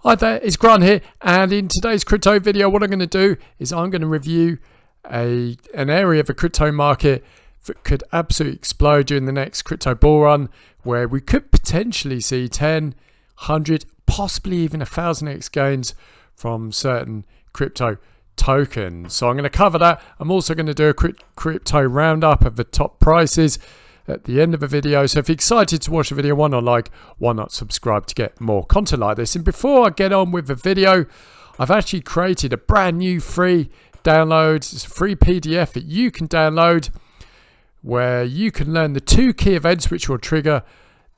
Hi there, it's Grant here, and in today's crypto video what I'm going to do is I'm going to review an area of the crypto market that could absolutely explode during the next crypto bull run, where we could potentially see 10, 100, possibly even 1,000x gains from certain crypto tokens. So I'm going to cover that. I'm also going to do a crypto roundup of the top prices at the end of the video. So if you're excited to watch the video, why not like, why not subscribe to get more content like this? And before I get on with the video, I've actually created a brand new free download. It's a free PDF that you can download where you can learn the 2 key events which will trigger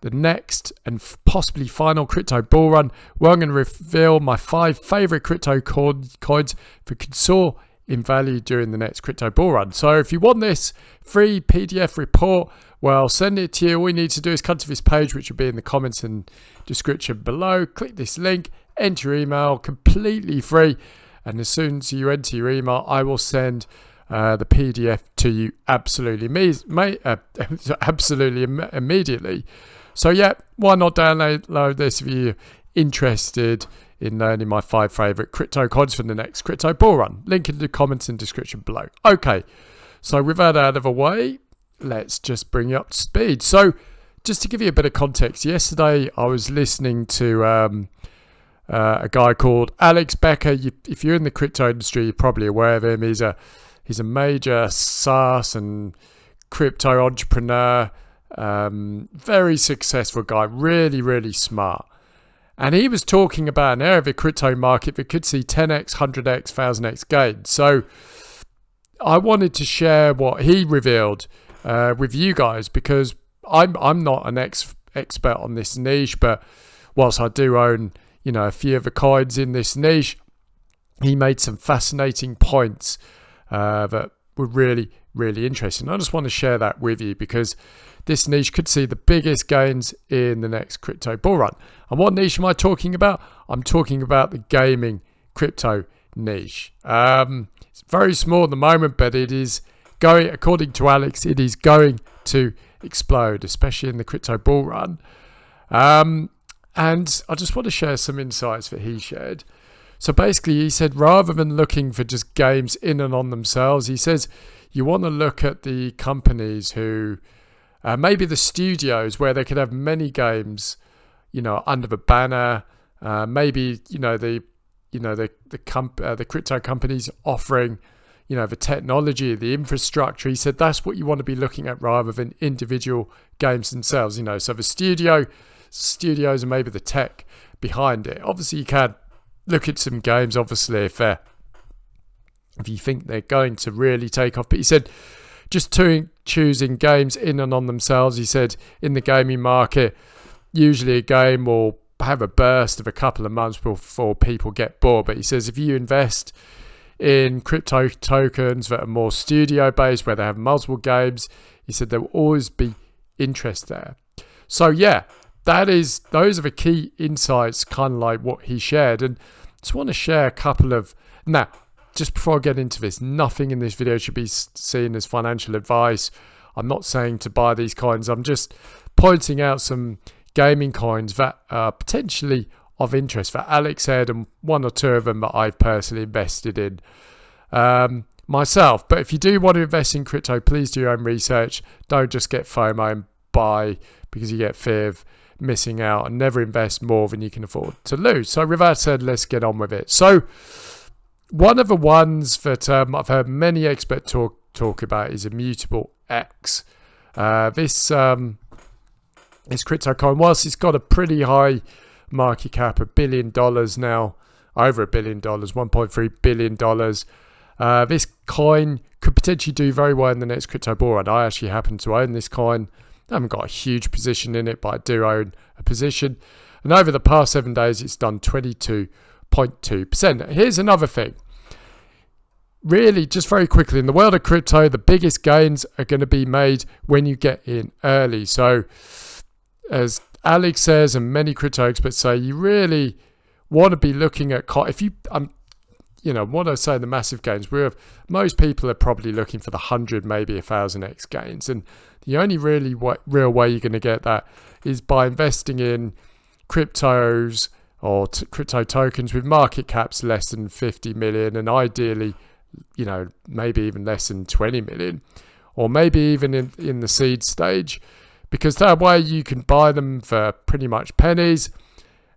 the next and possibly final crypto bull run, where I'm going to reveal my 5 favorite crypto coins that could soar in value during the next crypto bull run. So if you want this free PDF report, well, I'll send it to you. All you need to do is come to this page, which will be in the comments and description below. Click this link, enter your email, completely free. And as soon as you enter your email, I will send the PDF to you absolutely immediately. So yeah, why not download this if you're interested in learning my 5 favorite crypto coins for the next crypto bull run. Link in the comments and description below. Okay, so with that out of the way, let's just bring you up to speed. So just to give you a bit of context, yesterday I was listening to a guy called Alex Becker. If you're in the crypto industry, you're probably aware of him. He's a major SaaS and crypto entrepreneur, very successful guy, really smart. And he was talking about an area of the crypto market that could see 10x, 100x, 1000x gains. So I wanted to share what he revealed with you guys, because I'm not an expert on this niche, but whilst I do own a few of the coins in this niche, he made some fascinating points that were really interesting. I just want to share that with you because this niche could see the biggest gains in the next crypto bull run. And what niche am I talking about? I'm talking about the gaming crypto niche. It's very small at the moment, but it is going, according to Alex, it is going to explode, especially in the crypto bull run. And I just want to share some insights that he shared. So basically, he said, rather than looking for just games in and on themselves, he says you want to look at the companies who, maybe the studios where they could have many games, under the banner. Maybe the crypto companies offering, the technology, the infrastructure. He said that's what you want to be looking at rather than individual games themselves. So the studios and maybe the tech behind it. Obviously, you can look at some games, obviously, if you think they're going to really take off. But he said just choosing games in and on themselves. He said in the gaming market, usually a game will have a burst of a couple of months before people get bored. But he says if you invest in crypto tokens that are more studio based, where they have multiple games, he said there will always be interest there. So yeah, those are the key insights, kind of like what he shared. And I just want to share a couple of, now just before I get into this, nothing in this video should be seen as financial advice. I'm not saying to buy these coins. I'm just pointing out some gaming coins that are potentially of interest that Alex said, and 1 or 2 of them that I've personally invested in myself. But if you do want to invest in crypto, please do your own research. Don't just get FOMO and buy because you get fear of missing out, and never invest more than you can afford to lose. So with that said, let's get on with it. So one of the ones that I've heard many experts talk about is Immutable X. This crypto coin, whilst it's got a pretty high market cap, $1 billion now, over $1 billion, $1.3 billion. This coin could potentially do very well in the next crypto bull run. I actually happen to own this coin. I haven't got a huge position in it, but I do own a position. And over the past 7 days, it's done 22.2%. Here's another thing. Really, just very quickly, in the world of crypto, the biggest gains are going to be made when you get in early. So as Alex says, and many crypto experts say, you really want to be looking at, if you, what I say, the massive gains, most people are probably looking for the 100, maybe 1,000x gains. And the only really real way you're going to get that is by investing in cryptos or crypto tokens with market caps less than 50 million, and ideally, maybe even less than 20 million, or maybe even in the seed stage, because that way you can buy them for pretty much pennies,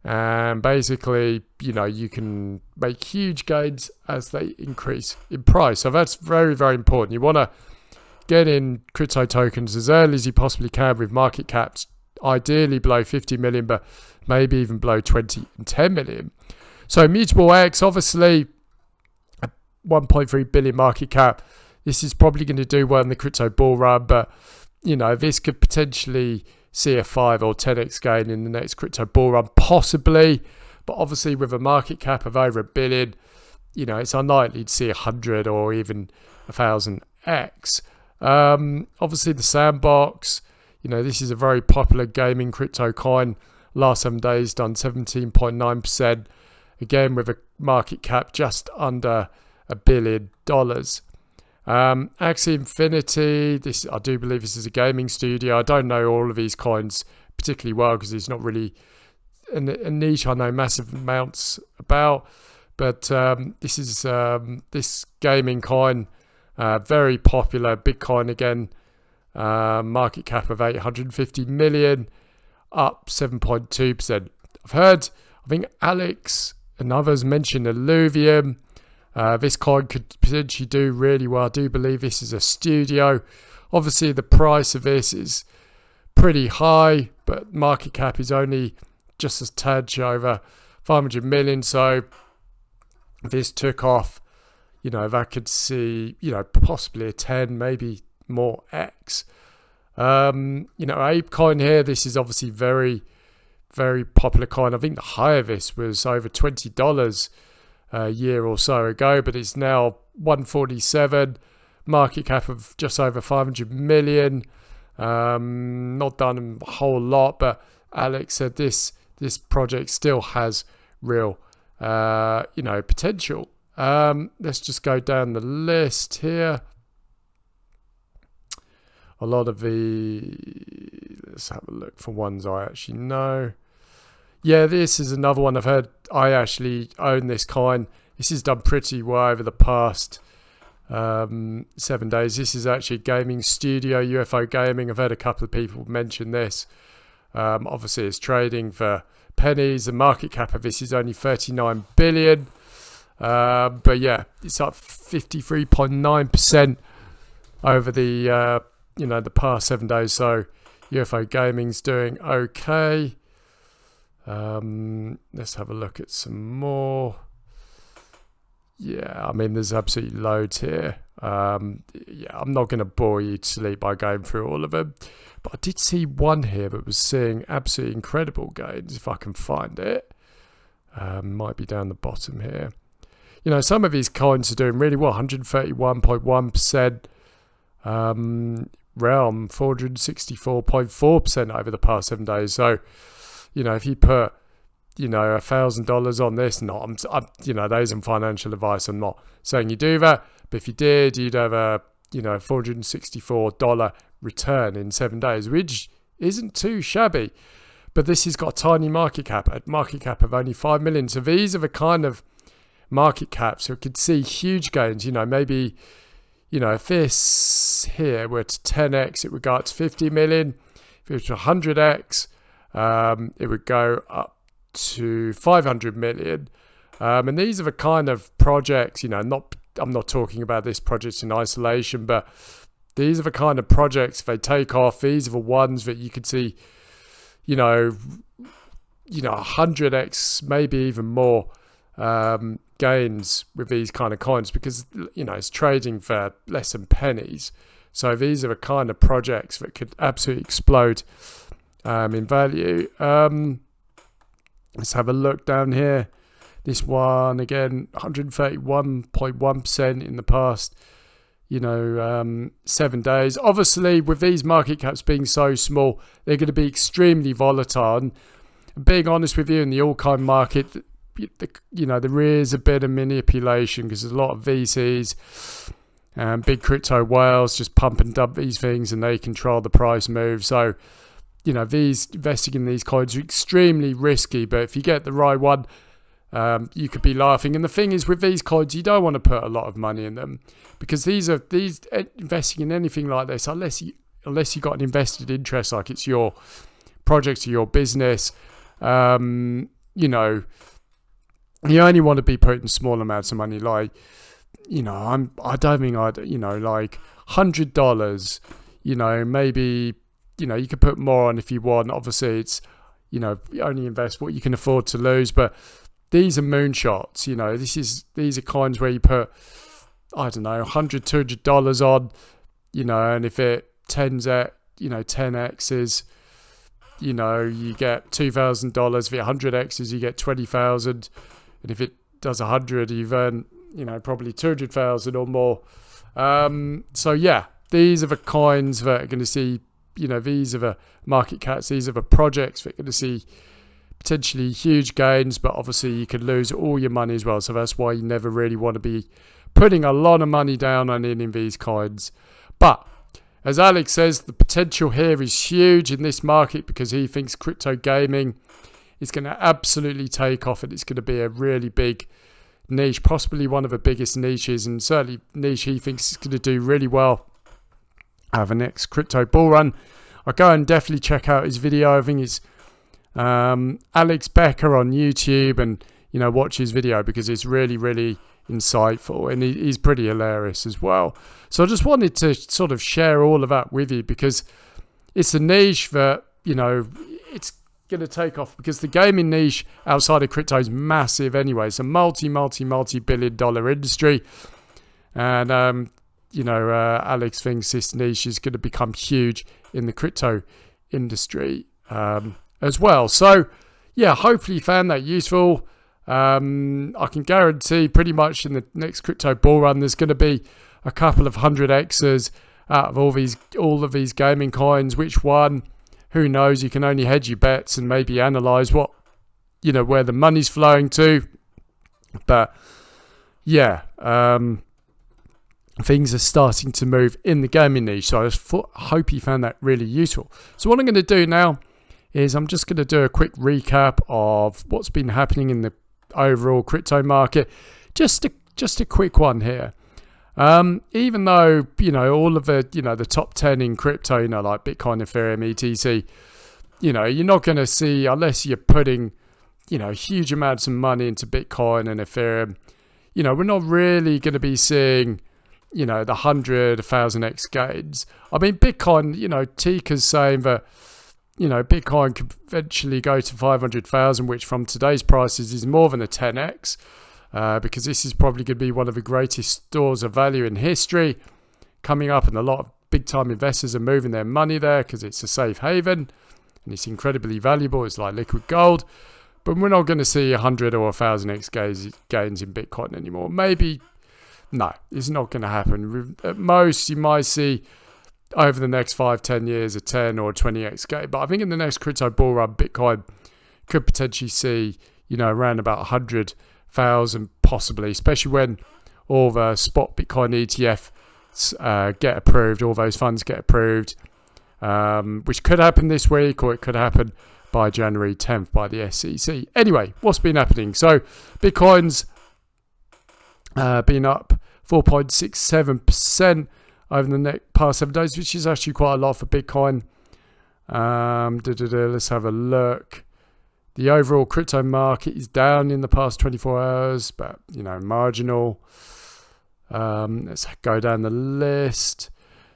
and basically, you can make huge gains as they increase in price. So that's very, very important. You want to get in crypto tokens as early as you possibly can with market caps ideally below 50 million, but maybe even below 20 and 10 million. So Mutable X, obviously a 1.3 billion market cap. This is probably going to do well in the crypto bull run, but this could potentially see a 5 or 10x gain in the next crypto bull run, possibly. But obviously with a market cap of over $1 billion, it's unlikely to see 100 or even 1,000x. Obviously the Sandbox, this is a very popular gaming crypto coin. Last 7 days done 17.9%, again with a market cap just under $1 billion. Axie Infinity, I do believe this is a gaming studio. I don't know all of these coins particularly well because it's not really a niche I know massive amounts about, but this is this gaming coin, very popular, Bitcoin again, market cap of 850 million, up 7.2%. I think Alex and others mentioned Illuvium. This coin could potentially do really well. I do believe this is a studio. Obviously the price of this is pretty high, but market cap is only just a tad over 500 million. So if this took off, that could see, possibly a 10, maybe more X. ApeCoin here, this is obviously very, very popular coin. I think the high of this was over $20 a year or so ago, but it's now 147, market cap of just over 500 million. Not done a whole lot, but Alex said this project still has real potential. Let's just go down the list here. A lot of let's have a look for ones I actually know. Yeah, this is another one I've heard. I actually own this coin. This has done pretty well over the past 7 days. This is actually gaming studio, UFO Gaming. I've heard a couple of people mention this. Obviously, it's trading for pennies. The market cap of this is only 39 billion. But yeah, it's up 53.9% over the the past 7 days. So UFO Gaming's doing okay. Let's have a look at some more. Yeah, I mean, there's absolutely loads here. I'm not going to bore you to sleep by going through all of them, but I did see one here that was seeing absolutely incredible gains, if I can find it. Might be down the bottom here. Some of these coins are doing really well, 131.1%. Realm, 464.4% over the past 7 days. So, if you put, $1,000 on this, that isn't financial advice. I'm not saying you do that, but if you did, you'd have a, $464 return in 7 days, which isn't too shabby. But this has got a tiny market cap of only 5 million. So these are the kind of market caps who could see huge gains. Maybe, if this here were to 10x, it would go up to 50 million. If it was to 100x, it would go up to 500 million. And these are the kind of projects, I'm not talking about this project in isolation, but these are the kind of projects, if they take off, these are the ones that you could see, 100x, maybe even more gains with these kind of coins, because it's trading for less than pennies. So these are the kind of projects that could absolutely explode in value. Let's have a look down here. This one again, 131.1% in the past 7 days. Obviously with these market caps being so small, they're going to be extremely volatile. And being honest with you, in the altcoin market, there is a bit of manipulation because there's a lot of VCs and big crypto whales just pump and dump these things, and they control the price move. So, investing in these coins are extremely risky, but if you get the right one, you could be laughing. And the thing is, with these coins, you don't want to put a lot of money in them, because investing in anything like this, unless you got an invested interest, like it's your project or your business, you only want to be putting small amounts of money. Like, I don't think I'd, like $100, maybe, you could put more on if you want. Obviously, it's, you only invest what you can afford to lose. But these are moonshots. These are coins where you put, I don't know, $100, $200 on, and if it 10x's, you get $2,000. If it 100x's, you get 20,000. And if it does 100, you've earned, probably 200,000 or more. So yeah, these are the coins that are going to see, these are the market caps, these are the projects that are going to see potentially huge gains, but obviously you could lose all your money as well. So that's why you never really want to be putting a lot of money down on any of these coins. But as Alex says, the potential here is huge in this market, because he thinks crypto gaming is going to absolutely take off, and it's going to be a really big niche, possibly one of the biggest niches, and certainly niche he thinks is going to do really well the next crypto bull run. I'll go and definitely check out his video. I think it's Alex Becker on YouTube, and watch his video, because it's really, really insightful, and he's pretty hilarious as well. So I just wanted to sort of share all of that with you, because it's a niche that it's going to take off, because the gaming niche outside of crypto is massive anyway. It's a multi-billion dollar industry, and Alex thinks this niche is going to become huge in the crypto industry as well. So yeah, hopefully you found that useful. I can guarantee pretty much in the next crypto bull run, there's going to be a couple of 100x's out of all of these gaming coins. Which one? Who knows? You can only hedge your bets and maybe analyze what, where the money's flowing to. But yeah, things are starting to move in the gaming niche. So I hope you found that really useful. So what I'm going to do now is I'm just going to do a quick recap of what's been happening in the overall crypto market. Just a quick one here. Even though, all of the, the top 10 in crypto, like Bitcoin, Ethereum, ETC, you're not going to see, unless you're putting, huge amounts of money into Bitcoin and Ethereum, we're not really going to be seeing, the 100, 1,000x gains. I mean, Bitcoin, Tika's saying that, Bitcoin could eventually go to 500,000, which from today's prices is more than a 10x. Because this is probably going to be one of the greatest stores of value in history coming up, and a lot of big time investors are moving their money there because it's a safe haven and it's incredibly valuable. It's like liquid gold. But we're not going to see 100 or 1,000x gains in Bitcoin anymore. Maybe, no, it's not going to happen. At most, you might see over the next 5-10 years a 10 or 20x gain. But I think in the next crypto bull run, Bitcoin could potentially see, around about 100,000 possibly, especially when all the spot Bitcoin ETF get approved, all those funds get approved, which could happen this week, or it could happen by January 10th by the SEC. Anyway, what's been happening? So Bitcoin's been up 4.67% over the past 7 days, which is actually quite a lot for Bitcoin. Let's have a look. The overall crypto market is down in the past 24 hours, but, marginal. Let's go down the list.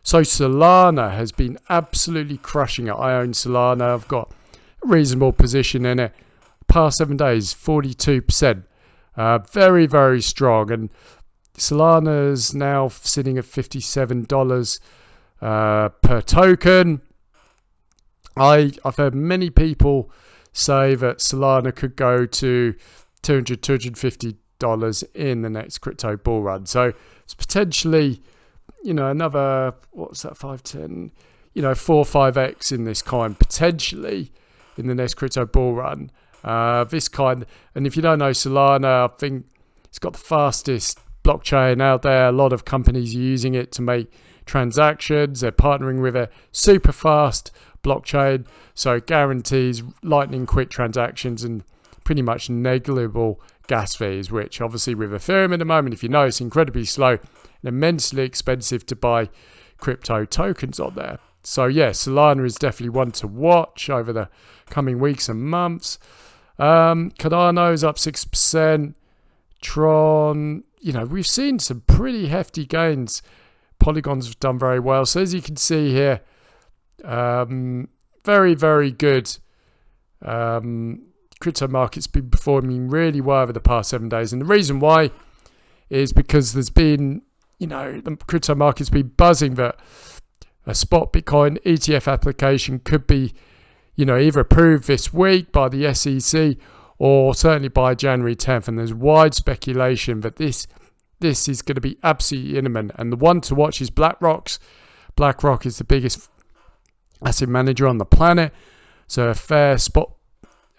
So Solana has been absolutely crushing it. I own Solana. I've got a reasonable position in it. Past 7 days, 42%. Very, very strong. And Solana's now sitting at $57 per token. I've heard many people say that Solana could go to $200, $250 in the next crypto bull run. So it's potentially, another, what's that, 510, 4 or 5x in this coin, potentially in the next crypto bull run. This kind, and if you don't know Solana, I think it's got the fastest blockchain out there. A lot of companies are using it to make transactions. They're partnering with a super fast blockchain, so it guarantees lightning quick transactions and pretty much negligible gas fees, which obviously with Ethereum at the moment, if you know, it's incredibly slow and immensely expensive to buy crypto tokens on there. So yeah, Solana is definitely one to watch over the coming weeks and months. Cardano is up 6%. Tron, we've seen some pretty hefty gains. Polygon's have done very well. So as you can see here, very, very good. Crypto market's been performing really well over the past 7 days. And the reason why is because there's been, the crypto market's been buzzing that a spot Bitcoin ETF application could be, either approved this week by the SEC or certainly by January 10th. And there's wide speculation that this is going to be absolutely imminent. And the one to watch is BlackRock's. BlackRock is the biggest asset manager on the planet. So a fair spot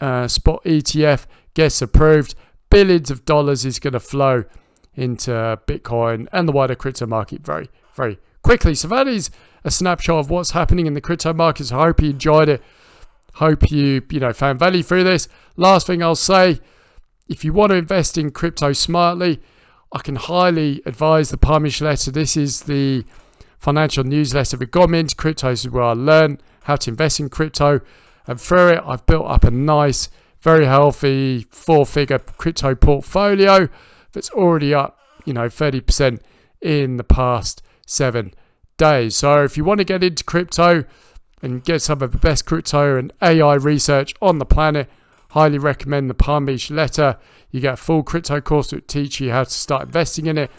ETF gets approved. Billions of dollars is going to flow into Bitcoin and the wider crypto market very, very quickly. So that is a snapshot of what's happening in the crypto markets. I hope you enjoyed it. Hope you found value through this. Last thing I'll say, if you want to invest in crypto smartly, I can highly advise the Palm newsletter. This is the financial newsletter that got me into crypto. This is where I learned how to invest in crypto. And through it, I've built up a nice, very healthy 4-figure crypto portfolio that's already up, 30% in the past 7 days. So if you want to get into crypto and get some of the best crypto and AI research on the planet, highly recommend the Palm Beach letter. You get a full crypto course that will teach you how to start investing in it.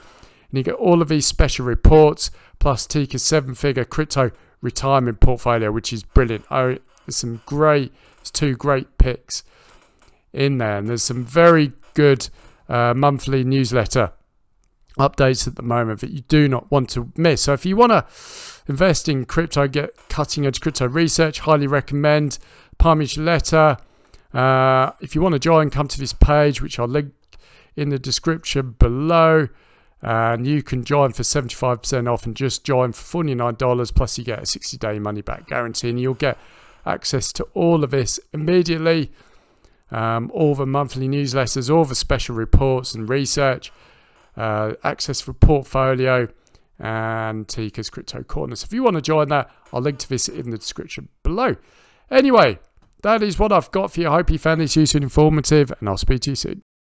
And you get all of these special reports, plus Tika's 7-figure crypto retirement portfolio, which is brilliant. There's 2 great picks in there. And there's some very good monthly newsletter updates at the moment that you do not want to miss. So if you want to invest in crypto, get cutting edge crypto research, highly recommend Palm Beach letter. If you want to join, come to this page, which I'll link in the description below. And you can join for 75% off and just join for $49. Plus you get a 60-day money back guarantee, and you'll get access to all of this immediately. All the monthly newsletters, all the special reports and research, access for portfolio, and Tika's Crypto Corner. So if you want to join that, I'll link to this in the description below. Anyway, that is what I've got for you. I hope you found this useful and informative, and I'll speak to you soon.